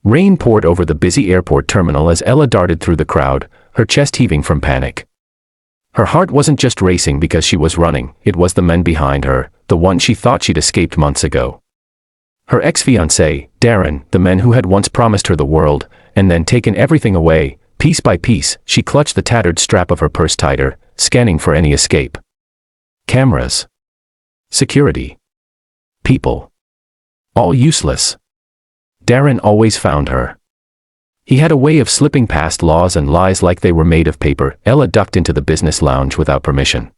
Rain poured over the busy airport terminal as Ella darted through the crowd, her chest heaving from panic. Her heart wasn't just racing because she was running, it was the men behind her, the one she thought she'd escaped months ago. Her ex-fiancé, Darren, the men who had once promised her the world, and then taken everything away. Piece by piece, she clutched the tattered strap of her purse tighter, scanning for any escape. Cameras. Security. People. All useless. Darren always found her. He had a way of slipping past laws and lies like they were made of paper. Ella ducked into the business lounge without permission.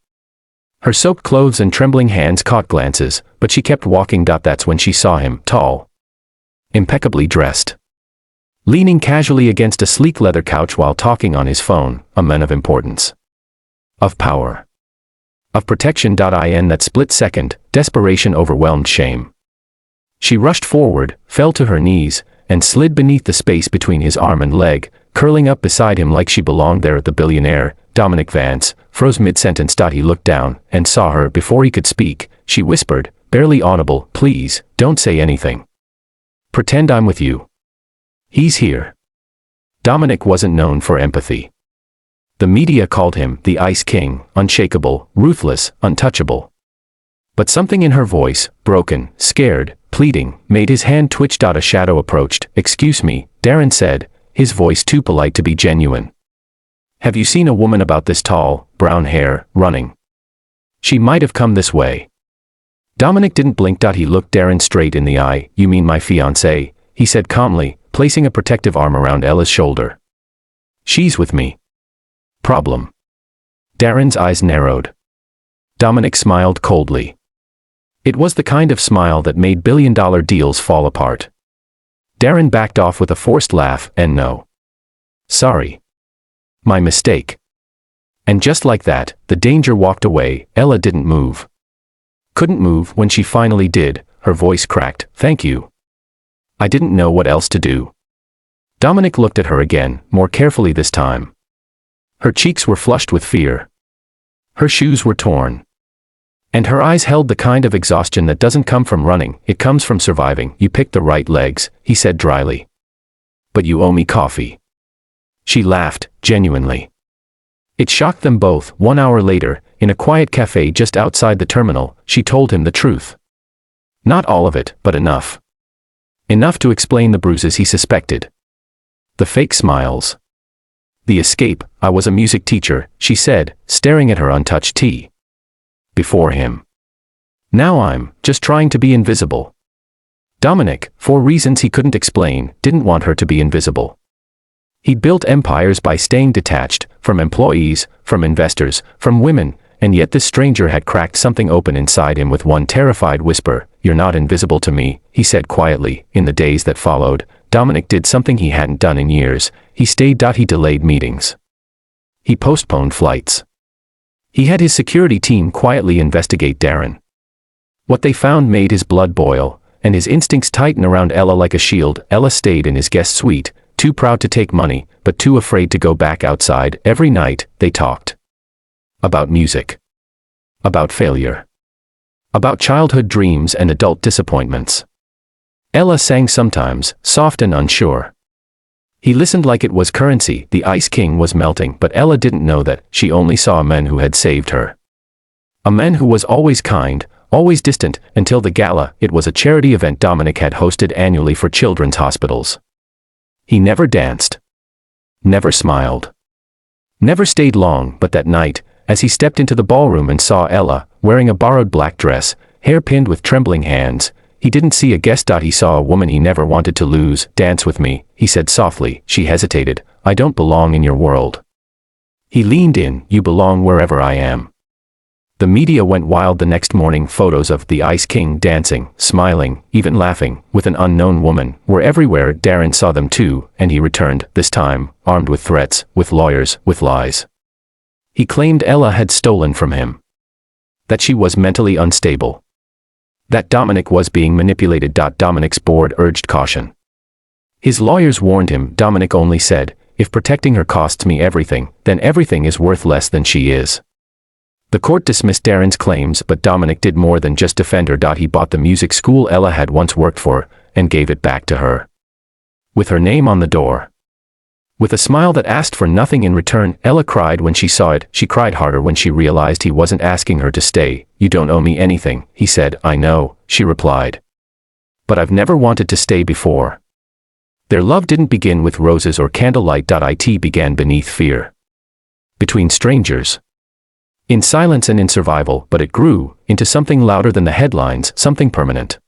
Her soaked clothes and trembling hands caught glances, but she kept walking. That's when she saw him, tall, impeccably dressed, leaning casually against a sleek leather couch while talking on his phone, a man of importance, of power, of protection. In that split second, desperation overwhelmed shame. She rushed forward, fell to her knees, and slid beneath the space between his arm and leg, curling up beside him like she belonged there. The billionaire, Dominic Vance, froze mid-sentence. He looked down and saw her before he could speak. She whispered, barely audible, "Please, don't say anything. Pretend I'm with you. He's here." Dominic wasn't known for empathy. The media called him the Ice King, unshakable, ruthless, untouchable. But something in her voice, broken, scared, pleading, made his hand twitch. A shadow approached. "Excuse me," Darren said, his voice too polite to be genuine. "Have you seen a woman about this tall, brown hair, running? She might have come this way." Dominic didn't blink. He looked Darren straight in the eye. "You mean my fiancée?" he said calmly, placing a protective arm around Ella's shoulder. "She's with me." "Problem?" Darren's eyes narrowed. Dominic smiled coldly. It was the kind of smile that made billion-dollar deals fall apart. Darren backed off with a forced laugh. "And no. Sorry. My mistake." And just like that, the danger walked away. Ella didn't move. Couldn't move. When she finally did, her voice cracked. "Thank you. I didn't know what else to do." Dominic looked at her again, more carefully this time. Her cheeks were flushed with fear. Her shoes were torn. And her eyes held the kind of exhaustion that doesn't come from running, it comes from surviving. "You picked the right legs," he said dryly. "But you owe me coffee." She laughed, genuinely. It shocked them both. 1 hour later, in a quiet cafe just outside the terminal, she told him the truth. Not all of it, but enough. Enough to explain the bruises he suspected. The fake smiles. The escape. "I was a music teacher," she said, staring at her untouched tea. "Before him. Now I'm just trying to be invisible." Dominic, for reasons he couldn't explain, didn't want her to be invisible. He'd built empires by staying detached, from employees, from investors, from women, and yet this stranger had cracked something open inside him with one terrified whisper. "You're not invisible to me," he said quietly. In the days that followed, Dominic did something he hadn't done in years. He stayed. He delayed meetings. He postponed flights. He had his security team quietly investigate Darren. What they found made his blood boil, and his instincts tighten around Ella like a shield. Ella stayed in his guest suite, too proud to take money, but too afraid to go back outside. Every night, they talked. About music. About failure. About childhood dreams and adult disappointments. Ella sang sometimes, soft and unsure. He listened like it was currency. The Ice King was melting, but Ella didn't know that. She only saw a man who had saved her. A man who was always kind, always distant, until the gala. It was a charity event Dominic had hosted annually for children's hospitals. He never danced. Never smiled. Never stayed long, but that night, as he stepped into the ballroom and saw Ella, wearing a borrowed black dress, hair pinned with trembling hands, he didn't see a guest. He saw a woman he never wanted to lose. "Dance with me," he said softly. She hesitated. "I don't belong in your world." He leaned in. "You belong wherever I am." The media went wild the next morning. Photos of the Ice King dancing, smiling, even laughing, with an unknown woman, were everywhere. Darren saw them too, and he returned, this time, armed with threats, with lawyers, with lies. He claimed Ella had stolen from him. That she was mentally unstable. That Dominic was being manipulated. Dominic's board urged caution. His lawyers warned him. Dominic only said, "If protecting her costs me everything, then everything is worth less than she is." The court dismissed Darren's claims, but Dominic did more than just defend her. He bought the music school Ella had once worked for, and gave it back to her. with her name on the door. With a smile that asked for nothing in return, Ella cried when she saw it. She cried harder when she realized he wasn't asking her to stay. "You don't owe me anything," he said. "I know," she replied. "But I've never wanted to stay before." Their love didn't begin with roses or candlelight. It began beneath fear. Between strangers. In silence and in survival, but it grew into something louder than the headlines, something permanent.